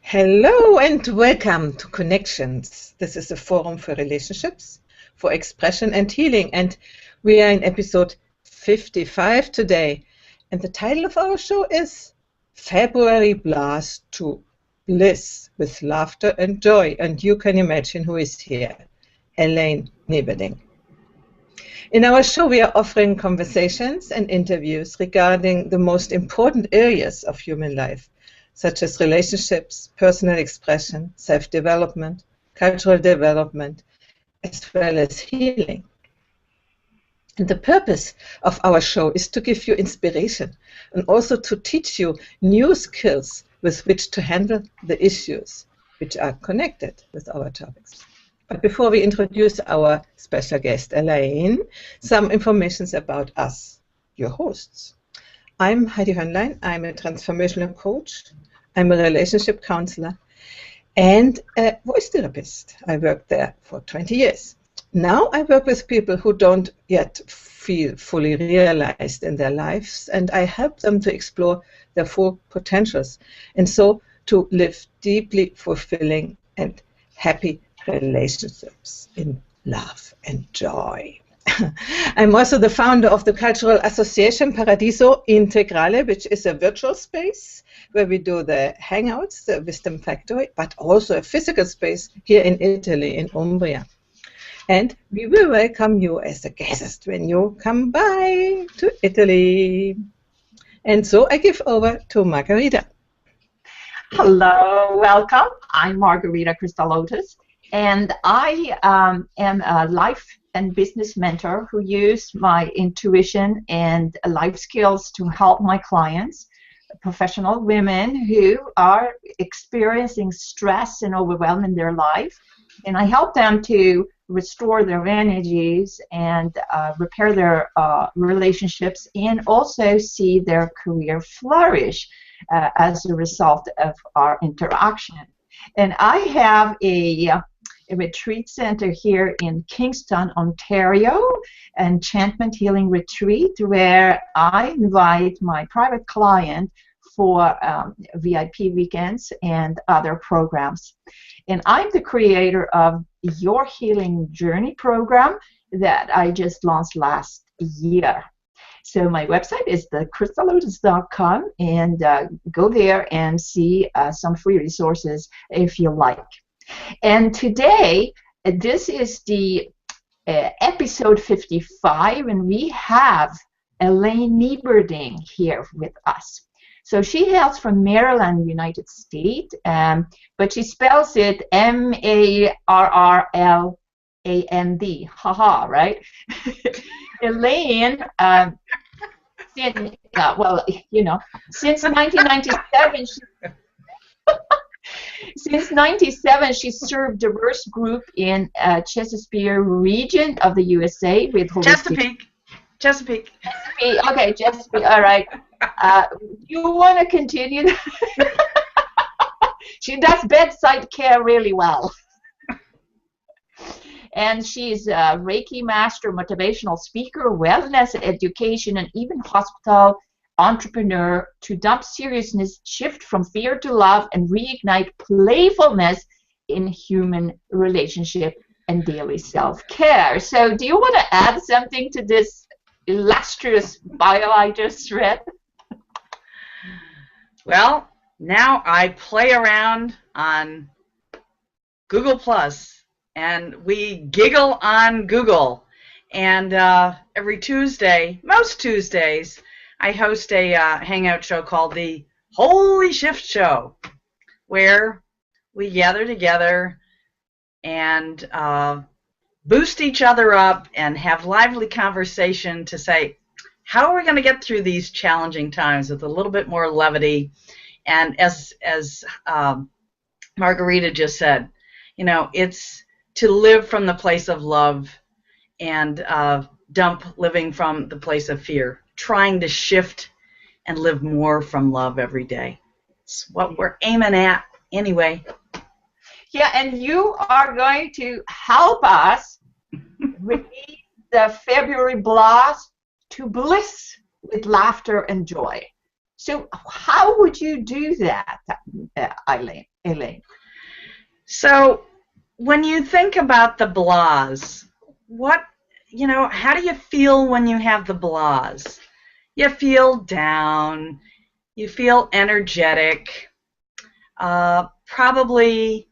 Hello and welcome to Connections. This is a forum for relationships, for expression and healing, and we are in episode 55 today. And the title of our show is February Blast to Bliss with Laughter and Joy. And you can imagine who is here, Elaine Nieberding. In our show, we are offering conversations and interviews regarding the most important areas of human life, such as relationships, personal expression, self-development, cultural development, as well as healing. And the purpose of our show is to give you inspiration and also to teach you new skills with which to handle the issues which are connected with our topics. But before we introduce our special guest, Elaine, some information about us, your hosts. I'm Heidi Hornlein. I'm a transformational coach. I'm a relationship counselor and a voice therapist. I worked there for 20 years. Now I work with people who don't yet feel fully realized in their lives, and I help them to explore their full potentials and so to live deeply fulfilling and happy relationships in love and joy. I'm also the founder of the cultural association Paradiso Integrale, which is a virtual space where we do the Hangouts, the Wisdom Factory, but also a physical space here in Italy, in Umbria. And we will welcome you as a guest when you come by to Italy. And so I give over to Margherita. Hello, welcome. I'm Margherita Crystal Lotus, and I am a life and business mentor who use my intuition and life skills to help my clients, professional women who are experiencing stress and overwhelm in their life, and I help them to restore their energies and repair their relationships and also see their career flourish as a result of our interaction. And I have a retreat center here in Kingston, Ontario, Enchantment Healing Retreat, where I invite my private client for VIP weekends and other programs. And I'm the creator of Your Healing Journey program that I just launched last year. So my website is thecrystallotus.com, and go there and see some free resources if you like. And today, this is the episode 55, and we have Elaine Nieberding here with us. So she hails from Maryland, United States, but she spells it M-A-R-R-L-A-N-D. Haha, right? Elaine, well, you know, since 1997, since 1997, she served diverse group in Chesapeake region of the USA with holistic. Chesapeake. Okay, Chesapeake. All right. You want to continue? She does bedside care really well. And she's a Reiki master, motivational speaker, wellness education, and even hospital entrepreneur to dump seriousness, shift from fear to love, and reignite playfulness in human relationship and daily self-care. So do you want to add something to this illustrious bio I just read? Well, now I play around on Google Plus, and we giggle on Google. And every Tuesday, most Tuesdays, I host a Hangout show called the Holy Shift Show, where we gather together and boost each other up and have lively conversation to say, how are we going to get through these challenging times with a little bit more levity? And as Margherita just said, you know, it's to live from the place of love and dump living from the place of fear, trying to shift and live more from love every day. It's what we're aiming at anyway. Yeah, and you are going to help us release the February blast to bliss with laughter and joy. So how would you do that, Elaine? Elaine? So when you think about the blahs, how do you feel when you have the blahs? You feel down, you feel energetic, probably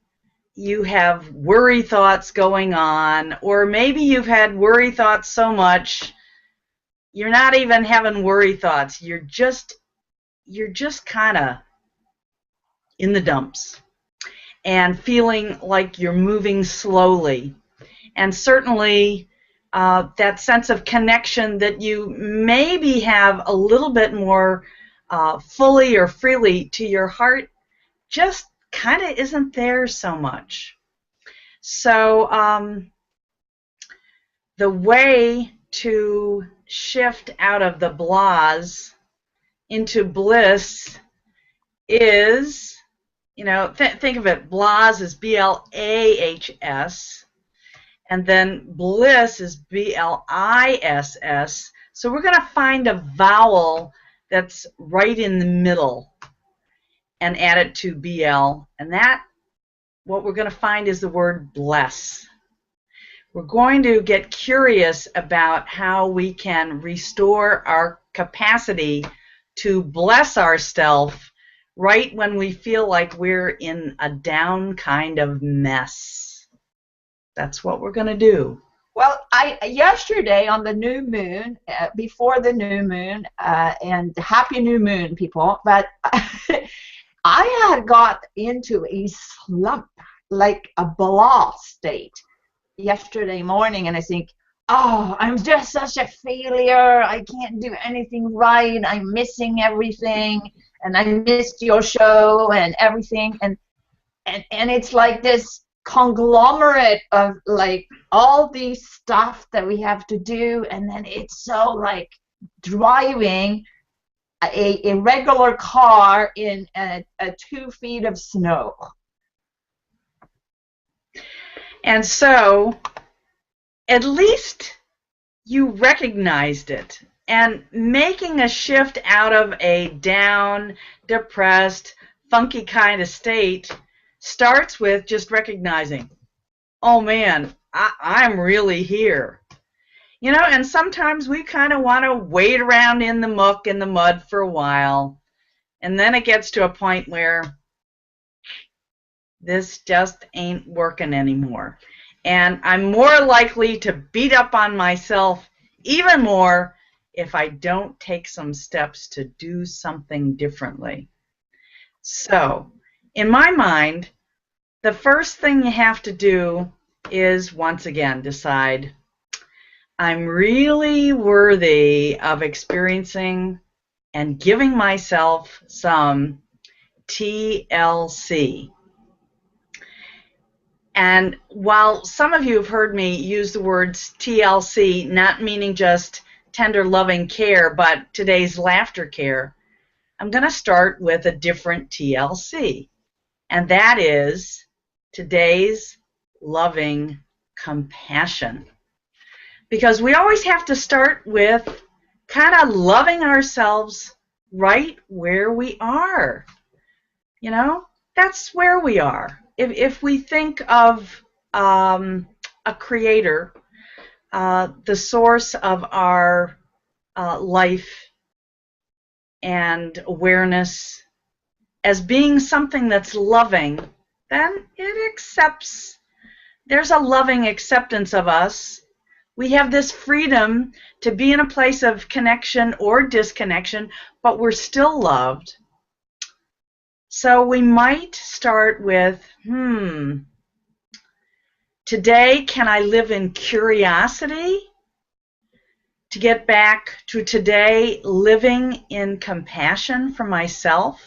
you have worry thoughts going on, or maybe you've had worry thoughts so much you're not even having worry thoughts. You're just kind of in the dumps and feeling like you're moving slowly. And certainly that sense of connection that you maybe have a little bit more fully or freely to your heart just kind of isn't there so much. So the way to shift out of the blahs into bliss is, think of it, blahs is B-L-A-H-S, and then bliss is B-L-I-S-S. So we're going to find a vowel that's right in the middle and add it to B-L, and what we're going to find is the word bless. We're going to get curious about how we can restore our capacity to bless ourselves right when we feel like we're in a down kind of mess. That's what we're going to do. Well, yesterday on the new moon, before the new moon, and happy new moon, people, but I had got into a slump, like a blah state yesterday morning, and I think, oh, I'm just such a failure. I can't do anything right. I'm missing everything, and I missed your show and everything, and it's like this conglomerate of like all these stuff that we have to do, and then it's so like driving a regular car in a 2 feet of snow. And so at least you recognized it. And making a shift out of a down, depressed, funky kind of state starts with just recognizing, oh man, I'm really here. And sometimes we kind of want to wade around in the muck, in the mud for a while. And then it gets to a point where this just ain't working anymore. And I'm more likely to beat up on myself even more if I don't take some steps to do something differently. So, in my mind, the first thing you have to do is, once again, decide, I'm really worthy of experiencing and giving myself some TLC. And while some of you have heard me use the words TLC, not meaning just tender loving care, but today's laughter care, I'm going to start with a different TLC. And that is today's loving compassion. Because we always have to start with kind of loving ourselves right where we are. That's where we are. If we think of a creator, the source of our life and awareness as being something that's loving, then it accepts. There's a loving acceptance of us. We have this freedom to be in a place of connection or disconnection, but we're still loved. So we might start with, today can I live in curiosity? To get back to today living in compassion for myself?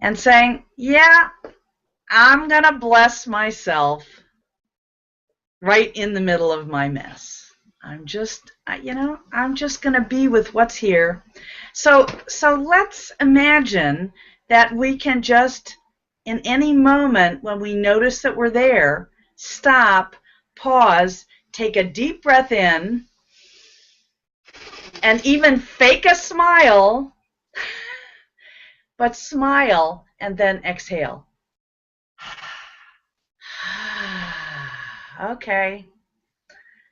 And saying, yeah, I'm going to bless myself right in the middle of my mess. I'm just going to be with what's here. So let's imagine that we can just, in any moment when we notice that we're there, stop, pause, take a deep breath in, and even fake a smile, but smile and then exhale. Okay.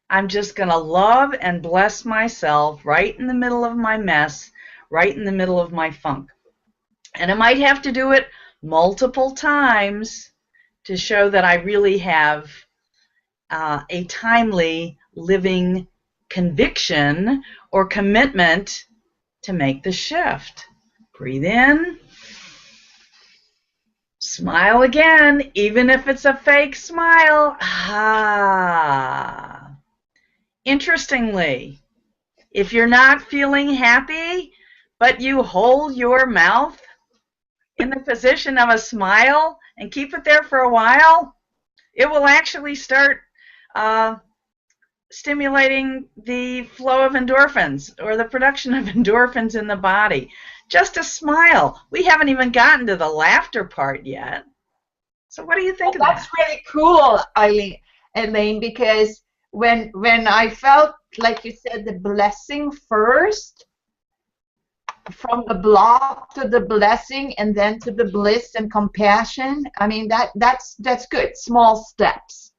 I'm just going to love and bless myself right in the middle of my mess, right in the middle of my funk. And I might have to do it multiple times to show that I really have a timely living conviction or commitment to make the shift. Breathe in. Smile again, even if it's a fake smile. Ah. Interestingly, if you're not feeling happy, but you hold your mouth in the position of a smile and keep it there for a while, it will actually start stimulating the flow of endorphins or the production of endorphins in the body. Just a smile. We haven't even gotten to the laughter part yet. So what do you think of that? That's really cool, Elaine, because when I felt, like you said, the blessing first, from the block to the blessing and then to the bliss and compassion, I mean, that's good. Small steps.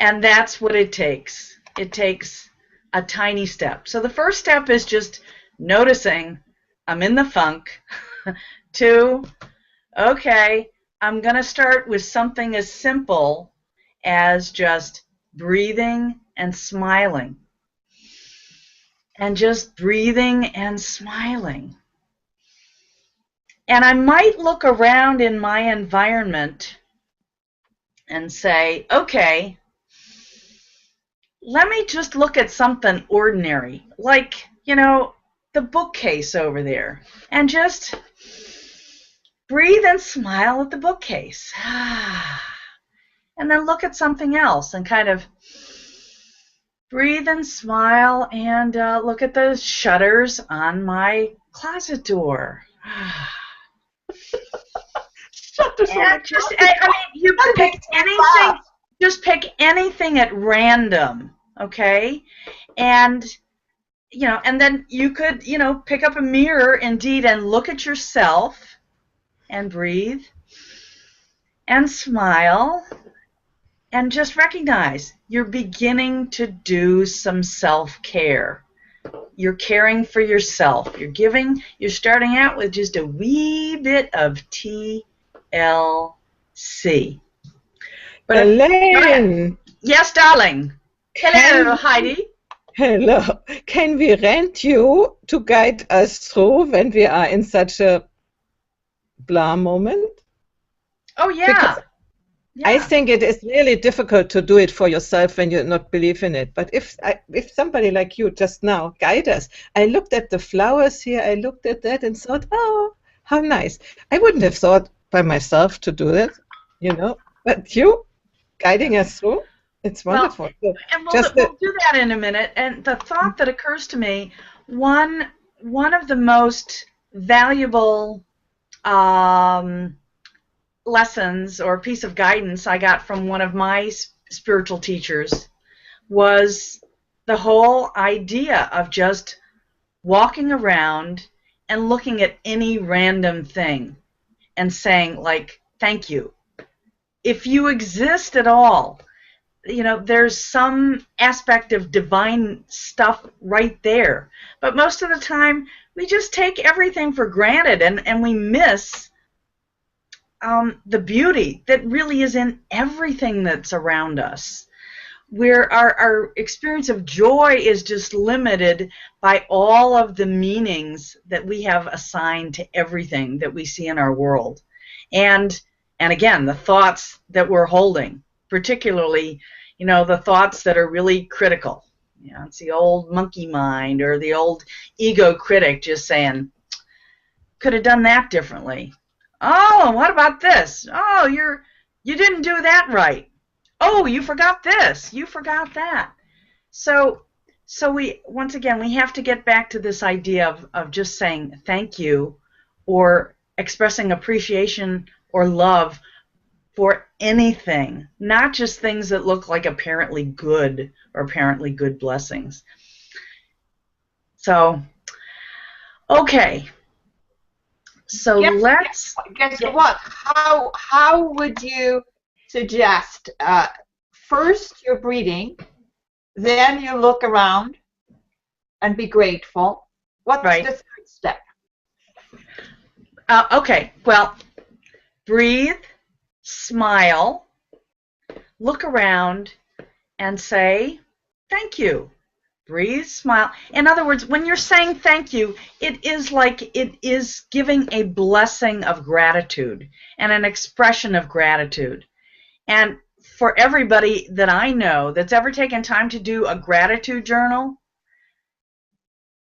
And that's what it takes. It takes a tiny step. So the first step is just noticing I'm in the funk. 2, okay, I'm going to start with something as simple as just breathing and smiling. And just breathing and smiling. And I might look around in my environment and say, okay, let me just look at something ordinary, like, you know, the bookcase over there, and just breathe and smile at the bookcase. And then look at something else and kind of breathe and smile and look at the shutters on my closet door. Shutters And just, I mean, you pick anything. Just pick anything at random, okay? And, you know, and then you could, you know, pick up a mirror, indeed, and look at yourself and breathe and smile and just recognize you're beginning to do some self-care. You're caring for yourself. You're starting out with just a wee bit of TLC. But Elaine. Yes, darling. Hello, Heidi. Hello. Can we rent you to guide us through when we are in such a blah moment? Oh, yeah. Because I think it is really difficult to do it for yourself when you not believe in it. But if somebody like you just now guide us, I looked at the flowers here, I looked at that and thought, oh, how nice. I wouldn't have thought by myself to do that, you know. But you guiding us through, it's wonderful. Well, and we'll do that in a minute. And the thought that occurs to me, one of the most valuable lessons or piece of guidance I got from one of my spiritual teachers was the whole idea of just walking around and looking at any random thing and saying, like, thank you. If you exist at all, you know, there's some aspect of divine stuff right there. But most of the time, we just take everything for granted and we miss the beauty that really is in everything that's around us. Where our experience of joy is just limited by all of the meanings that we have assigned to everything that we see in our world. And again, the thoughts that we're holding, particularly, you know, the thoughts that are really critical. You know, it's the old monkey mind or the old ego critic just saying, could have done that differently. Oh, what about this? Oh, you didn't do that right. Oh, you forgot this. You forgot that. So we, once again, we have to get back to this idea of just saying thank you or expressing appreciation or love for anything, not just things that look like apparently good or apparently good blessings. So, okay. So let's guess what? How would you suggest? First, you're breathing, then you look around and be grateful. What's right. the third step? Okay. Well, breathe, smile, look around, and say thank you. Breathe, smile. In other words, when you're saying thank you, it is like it is giving a blessing of gratitude and an expression of gratitude. And for everybody that I know that's ever taken time to do a gratitude journal,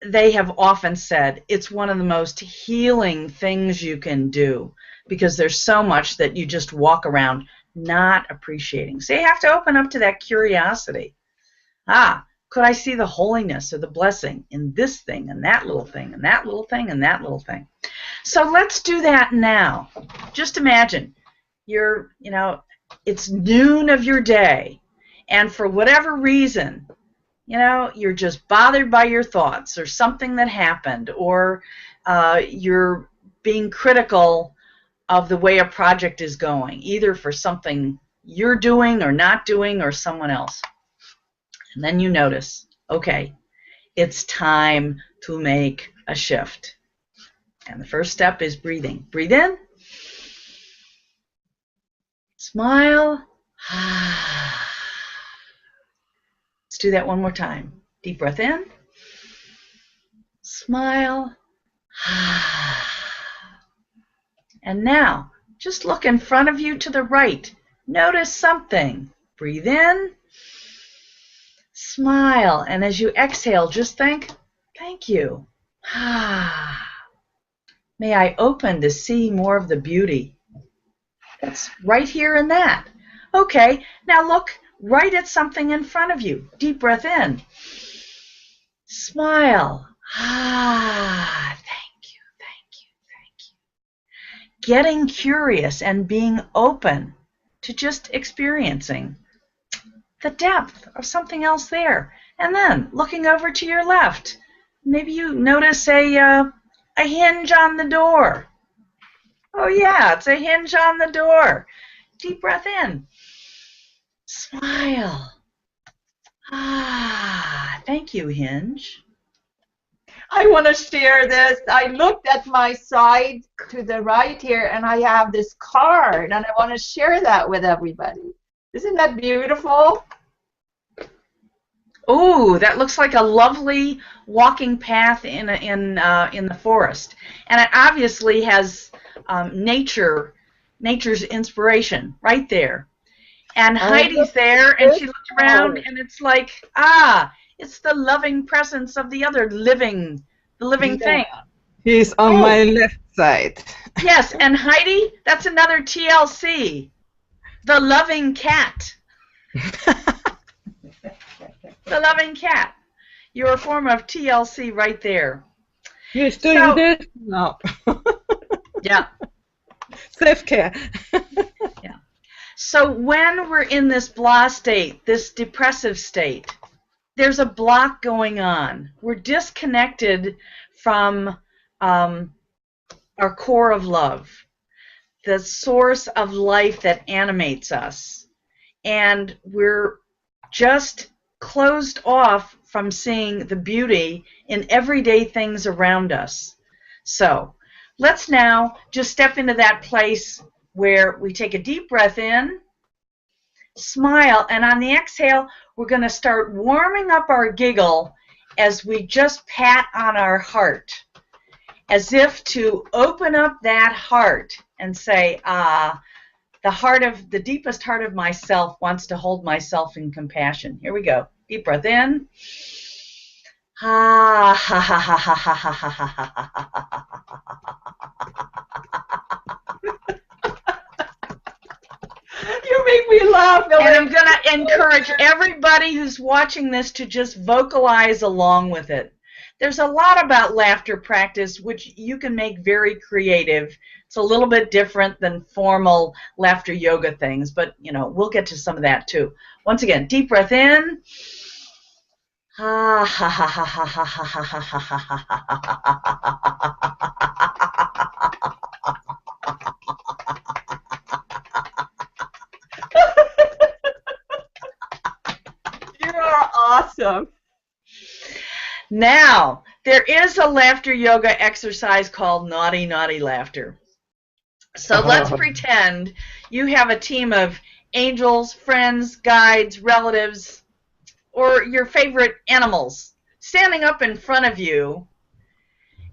they have often said it's one of the most healing things you can do, because there's so much that you just walk around not appreciating. So you have to open up to that curiosity. Could I see the holiness or the blessing in this thing and that little thing and that little thing and that little thing? So let's do that now. Just imagine it's noon of your day, and for whatever reason, you're just bothered by your thoughts or something that happened, or you're being critical of the way a project is going, either for something you're doing or not doing or someone else. And then you notice, okay, it's time to make a shift. And the first step is breathing. Breathe in. Smile. Let's do that one more time. Deep breath in. Smile. And now, just look in front of you to the right. Notice something. Breathe in. Smile. And as you exhale, just think, thank you. May I open to see more of the beauty that's right here in that. Okay, now look right at something in front of you. Deep breath in. Smile. Thank you, thank you, thank you. Getting curious and being open to just experiencing the depth of something else there. And then looking over to your left, maybe you notice a hinge on the door. Oh yeah, it's a hinge on the door. Deep breath in. Smile. Thank you, hinge. I want to share this. I looked at my side to the right here, and I have this card, and I want to share that with everybody. Isn't that beautiful? Oh, that looks like a lovely walking path in the forest, and it obviously has nature's inspiration right there. And Heidi's there, and she looks around, and it's like, it's the loving presence of the other living thing. He's on my left side. Yes, and Heidi, that's another TLC, the loving cat. The loving cat. You're a form of TLC right there. You're doing this? No. Yeah. Self-care. Yeah. So when we're in this blah state, this depressive state, there's a block going on. We're disconnected from our core of love, the source of life that animates us. And we're just closed off from seeing the beauty in everyday things around us. So let's now just step into that place where we take a deep breath in, smile, and on the exhale, we're going to start warming up our giggle as we just pat on our heart, as if to open up that heart and say, the deepest heart of myself wants to hold myself in compassion. Here we go. Deep breath in. You make me laugh. And I'm going to encourage everybody who's watching this to just vocalize along with it. There's a lot about laughter practice which you can make very creative. It's a little bit different than formal laughter yoga things, but we'll get to some of that too. Once again, deep breath in. Awesome. Now, there is a laughter yoga exercise called naughty, naughty laughter. So let's pretend you have a team of angels, friends, guides, relatives, or your favorite animals standing up in front of you,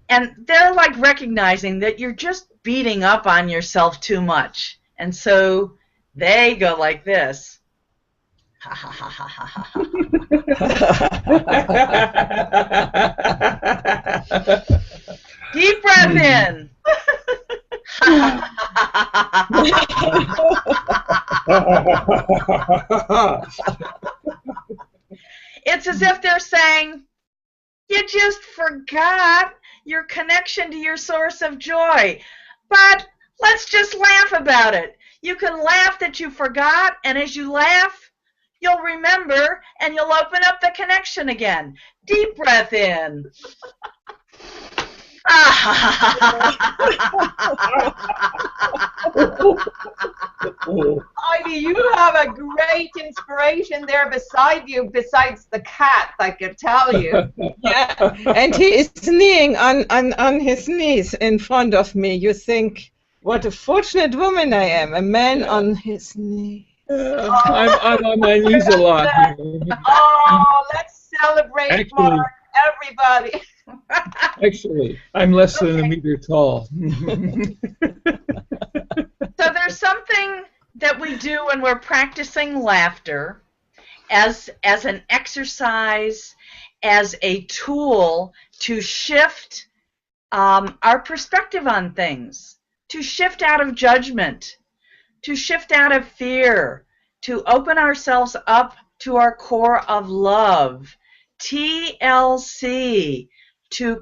and they're like recognizing that you're just beating up on yourself too much. And so they go like this. Ha ha ha ha ha ha. Deep breath in. It's as if they're saying, you just forgot your connection to your source of joy. But let's just laugh about it. You can laugh that you forgot, and as you laugh, you'll remember, and you'll open up the connection again. Deep breath in. Heidi, you have a great inspiration there beside you, besides the cat, I can tell you. Yeah, and he is kneeling on his knees in front of me. You think, what a fortunate woman I am, a man on his knee. I'm on my knees a lot. Oh, let's celebrate, Actually, Mark, everybody. Actually, I'm less than a meter tall. So there's something that we do when we're practicing laughter as an exercise, as a tool to shift our perspective on things, to shift out of judgment, to shift out of fear, to open ourselves up to our core of love, TLC, to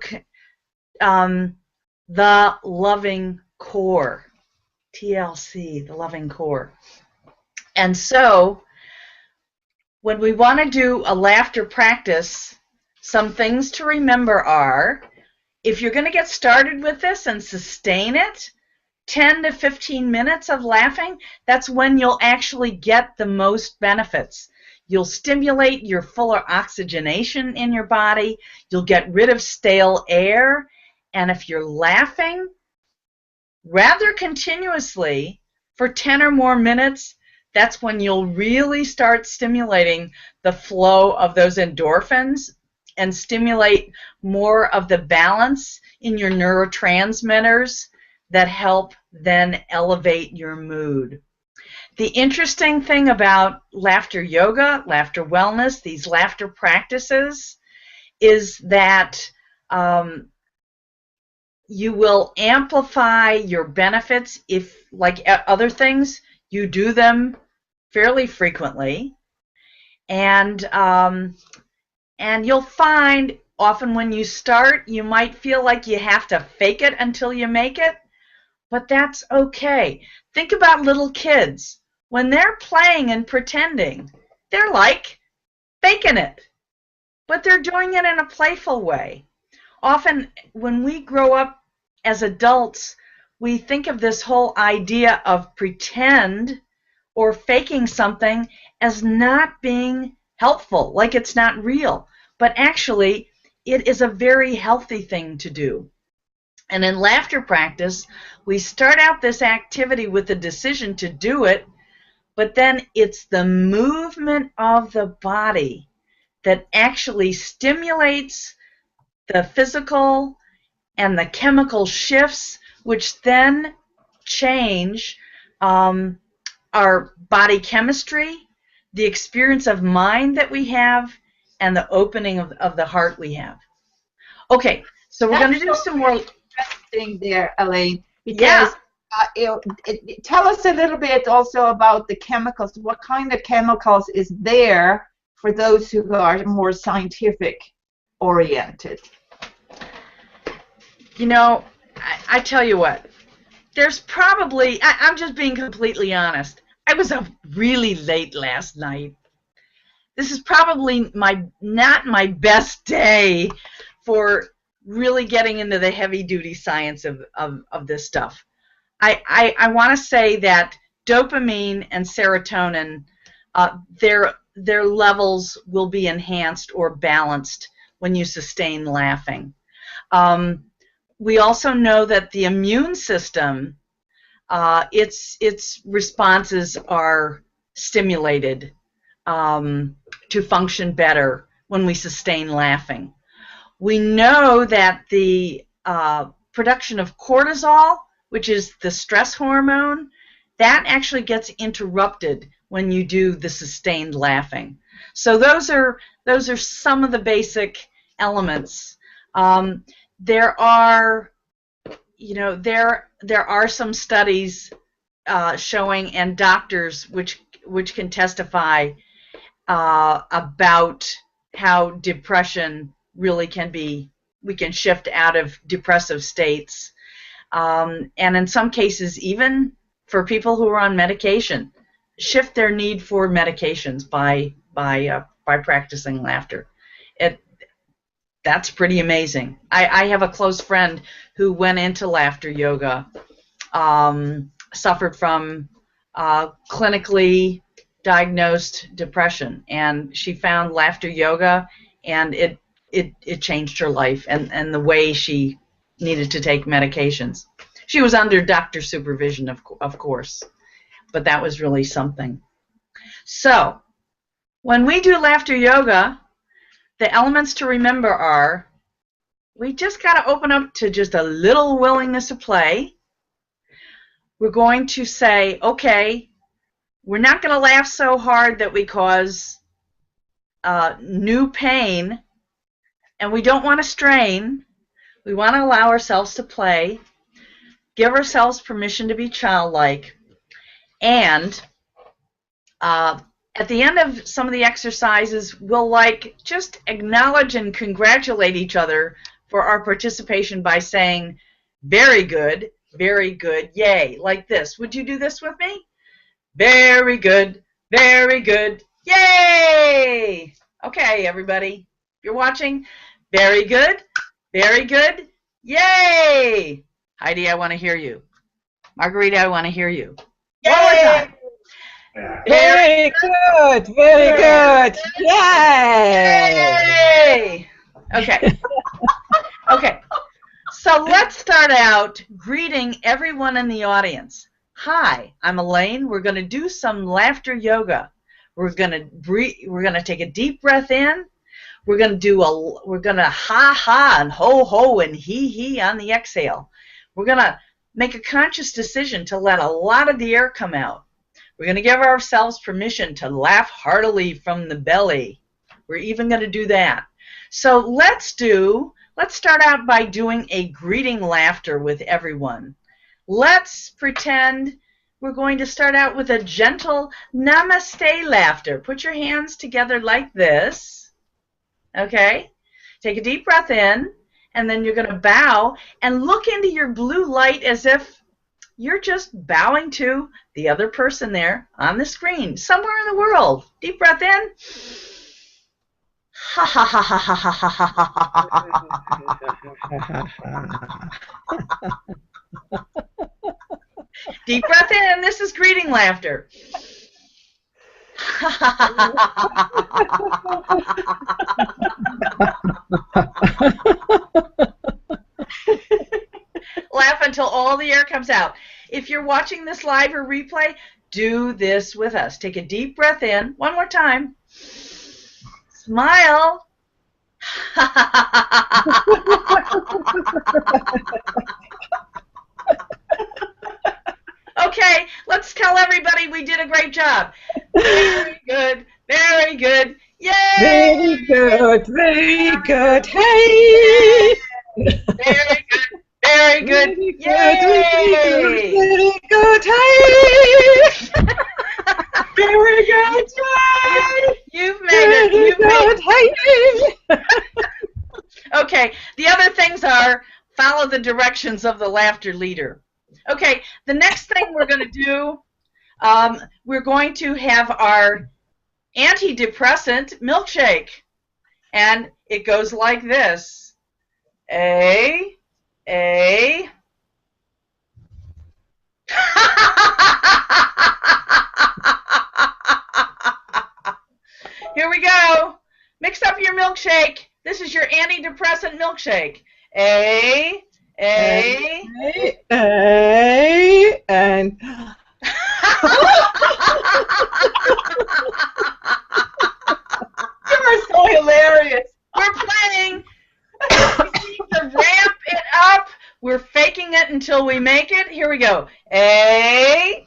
the loving core, TLC, the loving core. And so when we want to do a laughter practice, some things to remember are, if you're going to get started with this and sustain it, 10 to 15 minutes of laughing, that's when you'll actually get the most benefits. You'll stimulate your fuller oxygenation in your body. You'll get rid of stale air. And if you're laughing rather continuously for 10 or more minutes, that's when you'll really start stimulating the flow of those endorphins and stimulate more of the balance in your neurotransmitters that help then elevate your mood. The interesting thing about laughter yoga, laughter wellness, these laughter practices, is that you will amplify your benefits if, like other things, you do them fairly frequently. And you'll find often when you start, you might feel like you have to fake it until you make it, but that's okay. Think about little kids. When they're playing and pretending, they're like faking it, but they're doing it in a playful way. Often when we grow up as adults, we think of this whole idea of pretend or faking something as not being helpful, like it's not real. But actually, it is a very healthy thing to do. And in laughter practice, we start out this activity with the decision to do it, but then it's the movement of the body that actually stimulates the physical and the chemical shifts, which then change our body chemistry, the experience of mind that we have, and the opening of the heart we have. Okay, so we're going to do some more. Interesting there, Elaine, because tell us a little bit also about the chemicals. What kind of chemicals is there for those who are more scientific oriented? You know, I tell you what, there's probably, I'm just being completely honest, I was up really late last night. This is probably not my best day for really getting into the heavy-duty science of this stuff. I want to say that dopamine and serotonin, their levels will be enhanced or balanced when you sustain laughing. We also know that the immune system, its responses are stimulated to function better when we sustain laughing. We know that the production of cortisol, which is the stress hormone, that actually gets interrupted when you do the sustained laughing. So those are some of the basic elements. There are some studies showing, and doctors which can testify about how depression really can be, we can shift out of depressive states, and in some cases, even for people who are on medication, shift their need for medications by practicing laughter. That's pretty amazing. I have a close friend who went into laughter yoga, suffered from clinically diagnosed depression, and she found laughter yoga, and it changed her life and the way she needed to take medications. She was under doctor supervision, of course, but that was really something. So when we do laughter yoga, the elements to remember are, we just got to open up to just a little willingness to play. We're going to say, okay, we're not going to laugh so hard that we cause new pain, and we don't want to strain. We want to allow ourselves to play, give ourselves permission to be childlike, and at the end of some of the exercises, we'll just acknowledge and congratulate each other for our participation by saying, very good, yay, like this. Would you do this with me? Very good, yay! Okay, everybody, if you're watching, very good, yay! Heidi, I want to hear you. Margherita, I want to hear you. Yay! One more time. Very good, very good. Yay! Yay! Okay. Okay. So let's start out greeting everyone in the audience. Hi, I'm Elaine. We're going to do some laughter yoga. We're going to breathe. We're going to take a deep breath in. We're going to ha ha and ho ho and he on the exhale. We're going to make a conscious decision to let a lot of the air come out. We're going to give ourselves permission to laugh heartily from the belly. We're even going to do that. So let's start out by doing a greeting laughter with everyone. Let's pretend we're going to start out with a gentle namaste laughter. Put your hands together like this. Okay? Take a deep breath in, and then you're going to bow and look into your blue light as if you're just bowing to the other person there on the screen, somewhere in the world. Deep breath in. Ha ha ha ha ha ha ha ha ha. Deep breath in. This is greeting laughter. Laugh until all the air comes out. If you're watching this live or replay, do this with us. Take a deep breath in. One more time. Smile. Okay, let's tell everybody we did a great job. Very good, yay! Very good, hey! Very good, yay! Very good, hey! Very good, yay! You've made it. Hey! Okay, the other things are follow the directions of the laughter leader. Okay, the next thing we're going to do, we're going to have our antidepressant milkshake. And it goes like this. A. milkshake. This is your antidepressant milkshake. A, and You're so hilarious. we're playing. We need to ramp it up. We're faking it until we make it. Here we go. A.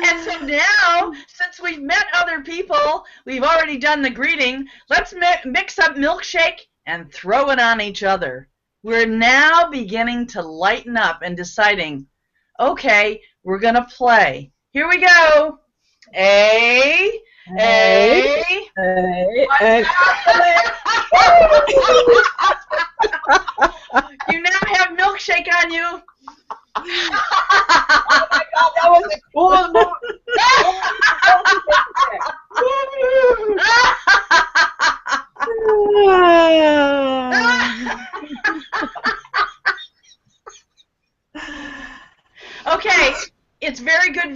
And so now, since we've met other people, we've already done the greeting, let's mix up milkshake and throw it on each other. We're now beginning to lighten up and deciding, okay, we're going to play. Here we go. A. You now have milkshake on you. Oh my God, that was a cool move. Okay, it's very good,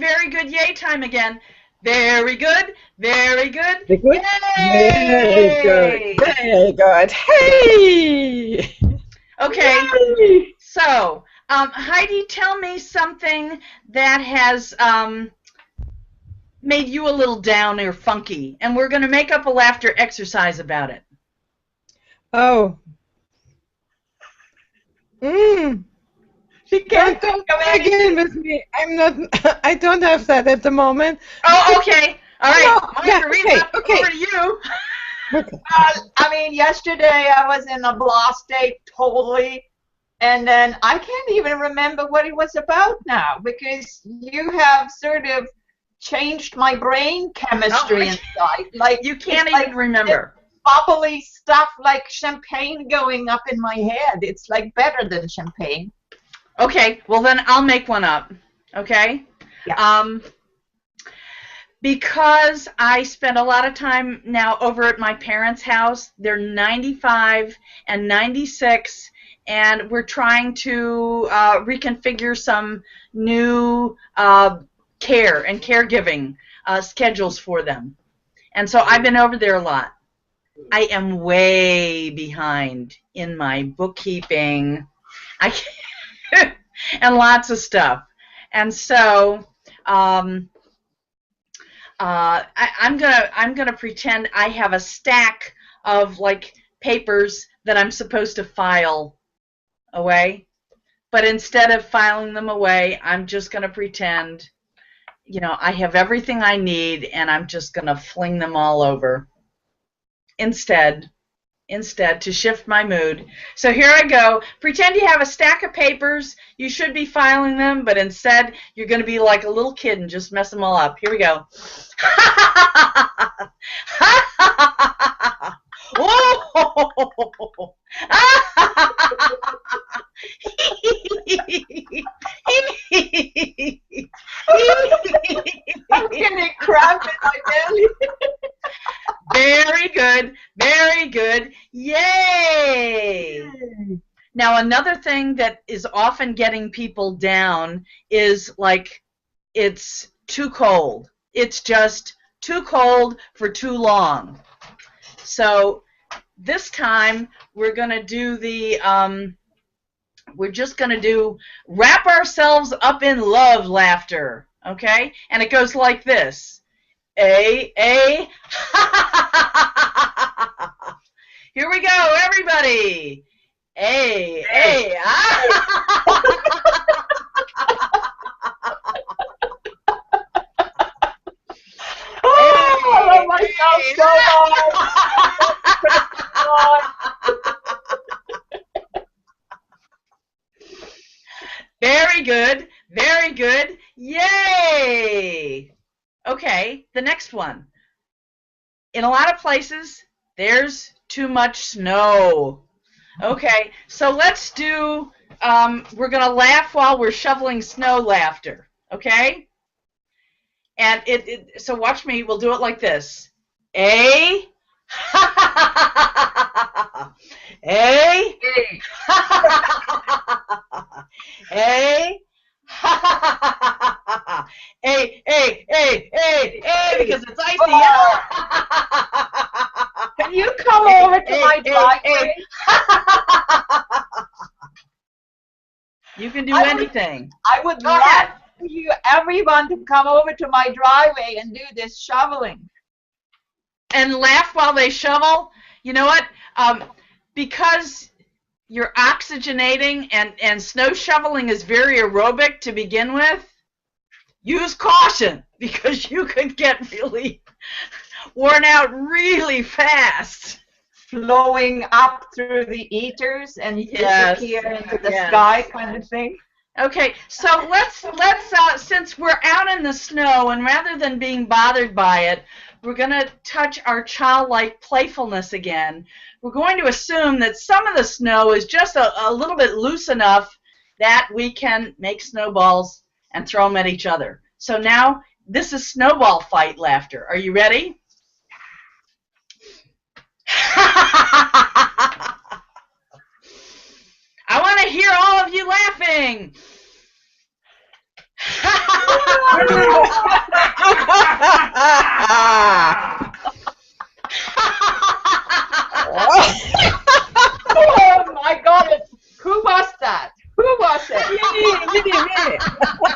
yay time again. Very good, very good. Very good. Yay! Very good. Very good. Hey! Okay, Yay! so Heidi, tell me something that has made you a little down or funky, and we're going to make up a laughter exercise about it. Oh. She can't Don't think of begin with me. I'm not. I don't have that at the moment. Oh, okay. All right, No, yeah, Margherita, okay. over to you. Okay. I mean, yesterday I was in a blah state totally, and then I can't even remember what it was about now because you have sort of changed my brain chemistry inside. Like You can't it's even remember. bubbly stuff like champagne going up in my head. It's like better than champagne. Okay, well then I'll make one up. Okay? Yeah. Because I spend a lot of time now over at my parents' house. They're 95 and 96, and we're trying to reconfigure some new care and caregiving schedules for them. And so I've been over there a lot. I am way behind in my bookkeeping. And lots of stuff. And so I'm gonna pretend I have a stack of like papers that I'm supposed to file away. But instead of filing them away, I'm just gonna pretend, you know, I have everything I need and I'm just gonna fling them all over. Instead, to shift my mood. So here I go. Pretend you have a stack of papers. You should be filing them, but instead you're going to be like a little kid and just mess them all up. Here we go. I'm getting cramp in my belly. Very good, very good. Yay! Now, another thing that is often getting people down is like it's too cold. It's just too cold for too long. So this time we're going to do the we're just going to do wrap ourselves up in love laughter, okay? And it goes like this. A. Here we go, everybody. A. Oh, I love myself so much. Very good, very good. Yay! Okay, the next one. In a lot of places, there's too much snow. Okay, so let's do, we're going to laugh while we're shoveling snow laughter, okay? And so watch me, we'll do it like this. A, A. A. A, because it's icy. Can you come over to my driveway? You can do anything. I would love for you, everyone, to come over to my driveway and do this shoveling. And laugh while they shovel. You know what? Because you're oxygenating and snow shoveling is very aerobic to begin with, use caution because you could get really worn out really fast. Flowing up through the ethers and disappear into the sky kind of thing. Okay, so let's since we're out in the snow and rather than being bothered by it, we're going to touch our childlike playfulness again. We're going to assume that some of the snow is just a little bit loose enough that we can make snowballs and throw them at each other. So now this is snowball fight laughter. Are you ready? I want to hear all of you laughing. Oh my God! Who was that? Who was it? Me.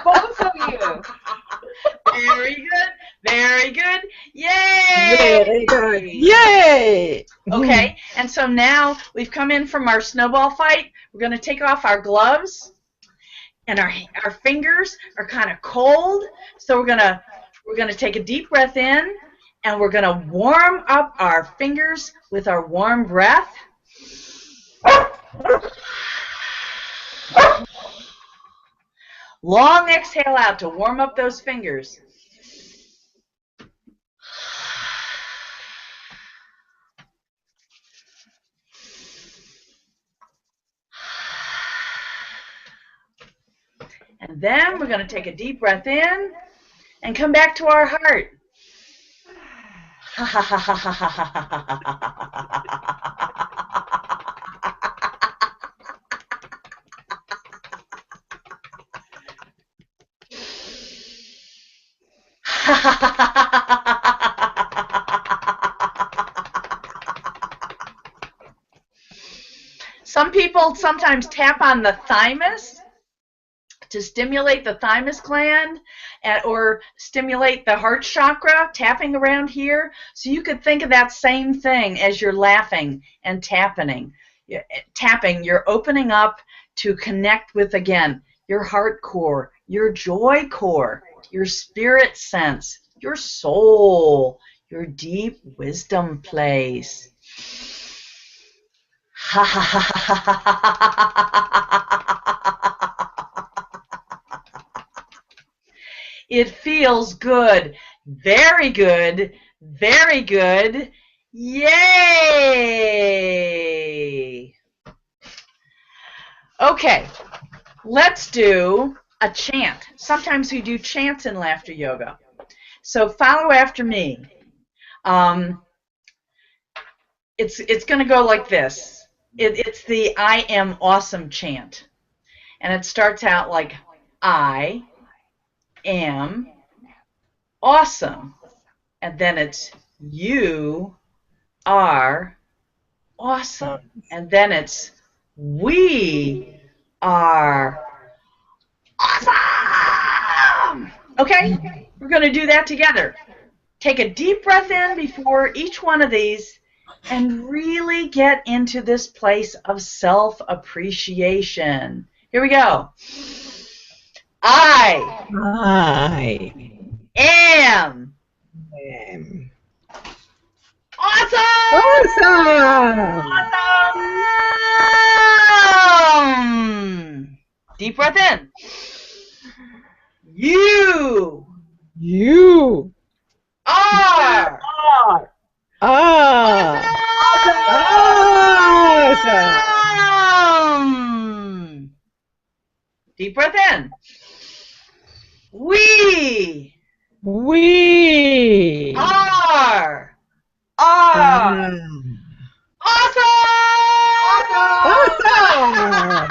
Both of you. Very good. Very good. Yay! Very good. Yay! Okay, and so now we've come in from our snowball fight. We're going to take off our gloves, and our fingers are kind of cold. So we're gonna take a deep breath in, and we're going to warm up our fingers with our warm breath. Long exhale out to warm up those fingers. And then we're going to take a deep breath in and come back to our heart. Some people sometimes tap on the thymus to stimulate the thymus gland or stimulate the heart chakra, tapping around here. So you could think of that same thing as you're laughing and tapping. You're opening up to connect with, again, your heart core, your joy core, your spirit sense, your soul, your deep wisdom place. Ha ha ha ha ha ha. It feels good. Very good. Very good. Yay! Okay, let's do a chant. Sometimes we do chants in laughter yoga. So follow after me. It's going to go like this. It's the I am awesome chant. And it starts out like I am awesome. And then it's you are awesome. And then it's we are awesome. Okay? We're going to do that together. Take a deep breath in before each one of these and really get into this place of self-appreciation. Here we go. I am awesome. Awesome. Deep breath in. You are awesome. Deep breath in. We are awesome. Awesome! Awesome!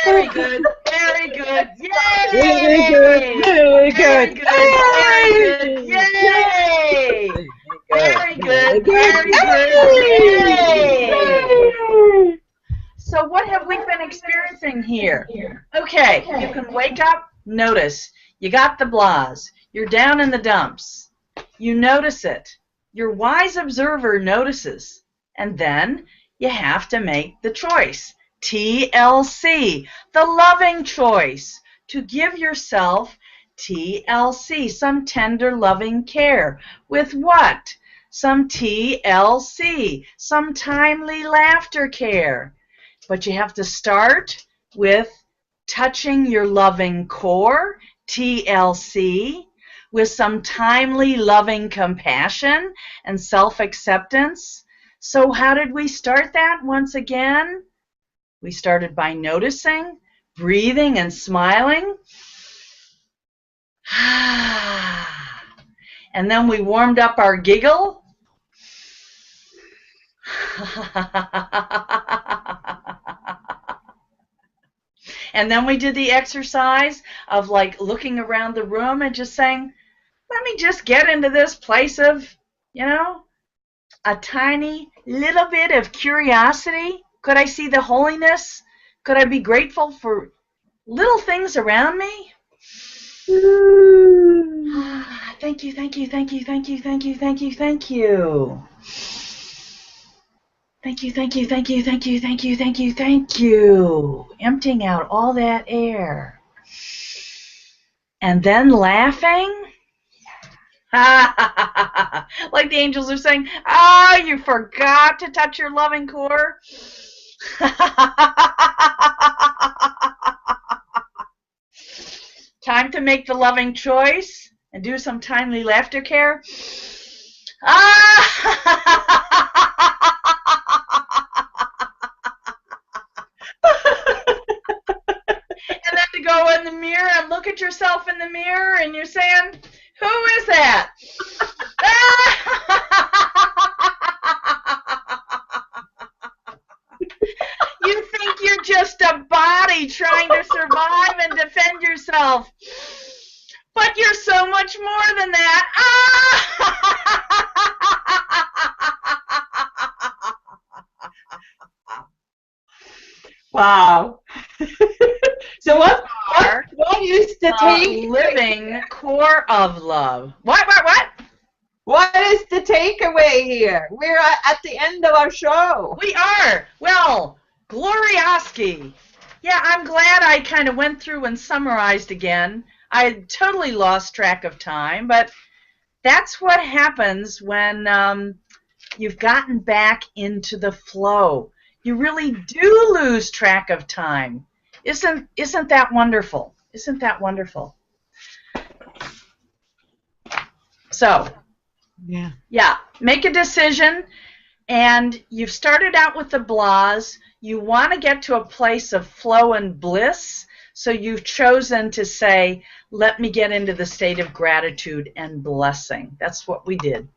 Very good. Very good. Yay! Very good. Very good. Very good. Yay! Very good. Very good. Yay! So what have we been experiencing here? Okay, you can wake up, notice. You got the blahs. You're down in the dumps. You notice it. Your wise observer notices. And then you have to make the choice. TLC, the loving choice. To give yourself TLC, some tender loving care. With what? Some TLC, some timely laughter care. But you have to start with touching your loving core, TLC, with some timely loving compassion and self-acceptance. So how did we start that once again? We started by noticing, breathing, and smiling. And then we warmed up our giggle. And then we did the exercise of like looking around the room and just saying, let me just get into this place of, you know, a tiny little bit of curiosity. Could I see the holiness? Could I be grateful for little things around me? Thank you, thank you, thank you, thank you, thank you, thank you, thank you. Thank you, thank you, thank you, thank you, thank you, thank you, thank you. Emptying out all that air. And then laughing. Like the angels are saying, ah, you forgot to touch your loving core. Time to make the loving choice and do some timely laughter care. And then to go in the mirror and look at yourself in the mirror and you're saying, who is that? You think you're just a body trying to survive and defend yourself. But you're so much more than that. Wow. So what is the take? Living core of love. What? What is the takeaway here? We're at the end of our show. We are. Well, glorioski. Yeah, I'm glad I kind of went through and summarized again. I totally lost track of time, but that's what happens when you've gotten back into the flow. You really do lose track of time. Isn't that wonderful? Isn't that wonderful? So, yeah, make a decision, and you've started out with the blahs. You want to get to a place of flow and bliss, so you've chosen to say, let me get into the state of gratitude and blessing. That's what we did.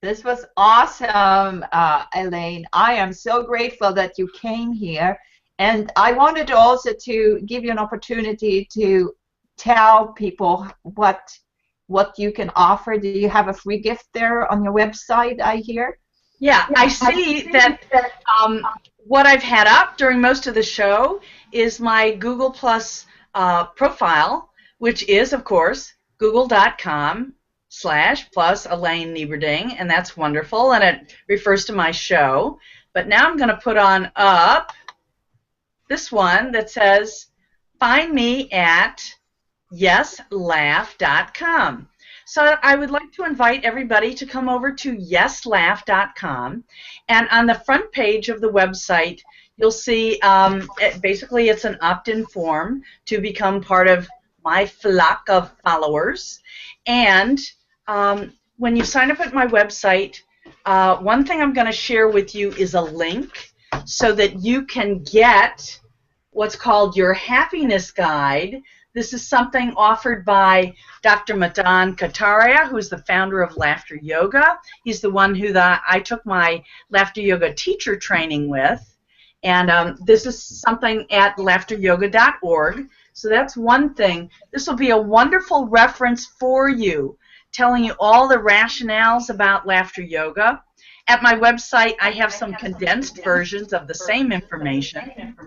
This was awesome, Elaine. I am so grateful that you came here. And I wanted also to give you an opportunity to tell people what you can offer. Do you have a free gift there on your website, I hear? Yeah, I see that what I've had up during most of the show is my Google Plus profile, which is, of course, google.com/plus Elaine Nieberding, and that's wonderful, and it refers to my show. But now I'm going to put on up this one that says, find me at yeslaugh.com. So I would like to invite everybody to come over to yeslaugh.com, and on the front page of the website you'll see basically it's an opt-in form to become part of my flock of followers. And when you sign up at my website, one thing I'm going to share with you is a link so that you can get what's called your happiness guide. This is something offered by Dr. Madan Kataria, who is the founder of Laughter Yoga. He's the one who I took my Laughter Yoga teacher training with. And this is something at laughteryoga.org. So that's one thing. This will be a wonderful reference for you, telling you all the rationales about laughter yoga. At my website, I have some condensed versions of the same information.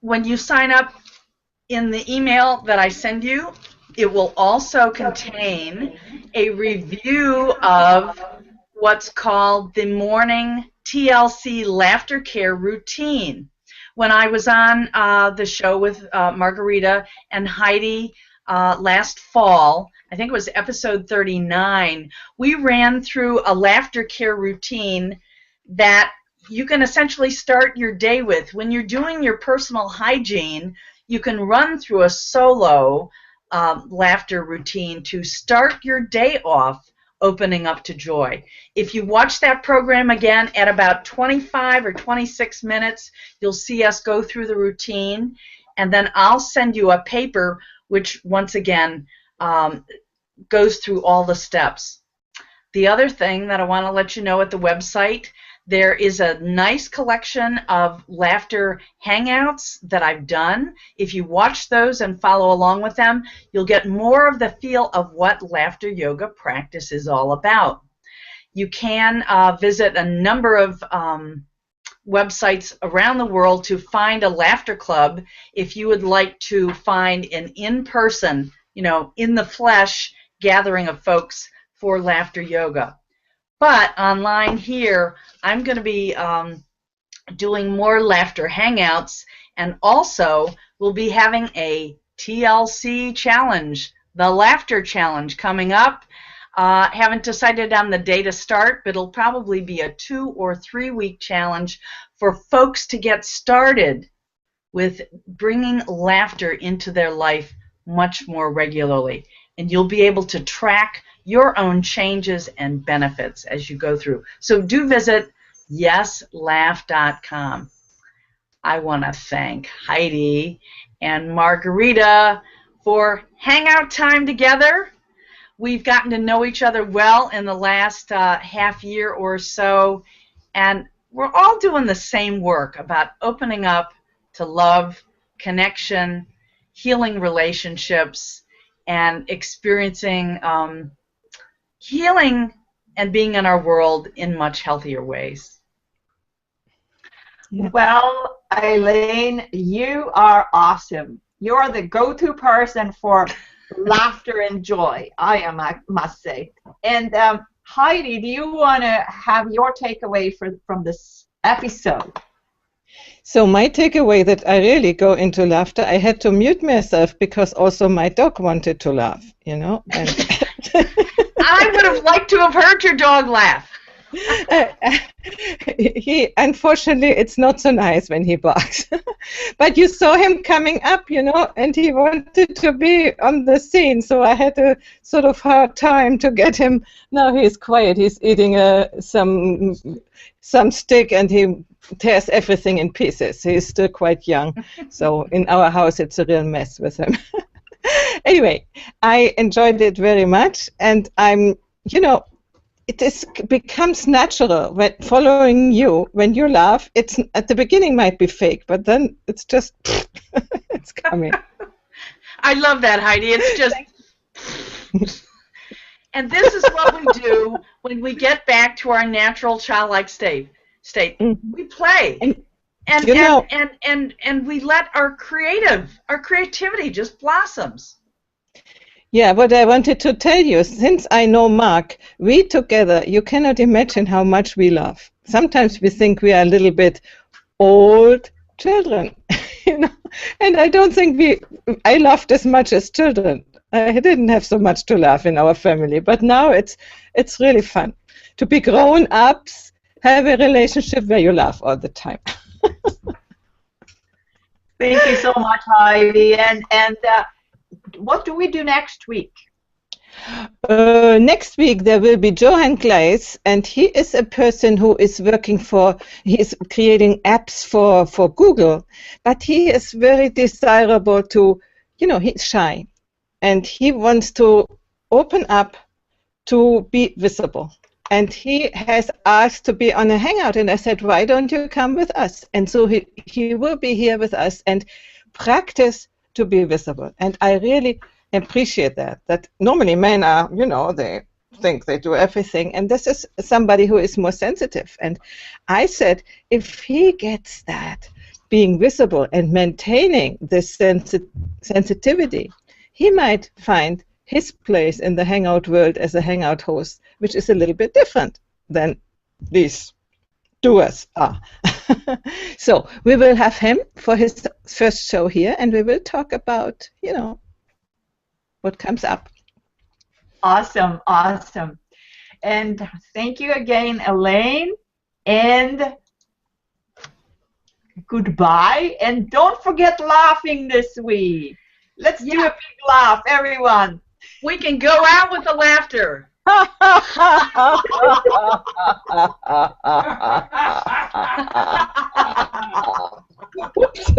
When you sign up in the email that I send you, it will also contain a review of what's called the morning TLC Laughter Care Routine. When I was on the show with Margherita and Heidi last fall, I think it was episode 39, we ran through a laughter care routine that you can essentially start your day with. When you're doing your personal hygiene, you can run through a solo laughter routine to start your day off opening up to joy. If you watch that program again at about 25 or 26 minutes, you'll see us go through the routine, and then I'll send you a paper which, once again, goes through all the steps. The other thing that I want to let you know at the website, there is a nice collection of laughter hangouts that I've done. If you watch those and follow along with them, you'll get more of the feel of what laughter yoga practice is all about. You can visit a number of websites around the world to find a laughter club if you would like to find an in-person, in the flesh gathering of folks for laughter yoga. But online here, I'm going to be doing more laughter hangouts, and also we'll be having a TLC challenge, the Laughter Challenge, coming up. Haven't decided on the day to start, but it'll probably be a 2 or 3 week challenge for folks to get started with bringing laughter into their life much more regularly. And you'll be able to track your own changes and benefits as you go through. So do visit yeslaugh.com. I want to thank Heidi and Margherita for hangout time together. We've gotten to know each other well in the last half year or so, and we're all doing the same work about opening up to love, connection, healing relationships, and experiencing healing and being in our world in much healthier ways. Yeah. Well, Elaine, you are awesome. You're the go-to person for laughter and joy, I must say. And Heidi, do you want to have your takeaway from this episode? So my takeaway that I really go into laughter, I had to mute myself because also my dog wanted to laugh, And I would have liked to have heard your dog laugh. He, unfortunately, it's not so nice when he barks. But you saw him coming up, and he wanted to be on the scene, so I had a sort of hard time to get him. Now he's quiet. He's eating some stick, and he tears everything in pieces. He's still quite young, so in our house it's a real mess with him. Anyway, I enjoyed it very much, and it becomes natural when following you. When you laugh, it's at the beginning might be fake, but then it's just it's coming. I love that, Heidi. It's just and this is what we do when we get back to our natural childlike state. Mm-hmm. We play. And we let our creativity just blossoms. Yeah, what I wanted to tell you, since I know Mark, we together, you cannot imagine how much we laugh. Sometimes we think we are a little bit old children, and I don't think I laughed as much as children. I didn't have so much to laugh in our family, but now it's really fun to be grown-ups, have a relationship where you laugh all the time. Thank you so much, Heidi. And what do we do next week? Next week there will be Johan Gleis, and he is a person who is he is creating apps for Google, but he is very desirable to, he's shy, and he wants to open up to be visible. And he has asked to be on a Hangout, and I said, why don't you come with us? And so he will be here with us and practice to be visible. And I really appreciate that normally men are, they think they do everything, and this is somebody who is more sensitive. And I said, if he gets that, being visible and maintaining this sensitivity, he might find his place in the Hangout world as a Hangout host, which is a little bit different than these doers are. So we will have him for his first show here, and we will talk about, what comes up. Awesome, awesome. And thank you again, Elaine, and goodbye. And don't forget laughing this week. Let's do a big laugh, everyone. We can go out with the laughter. Whoops.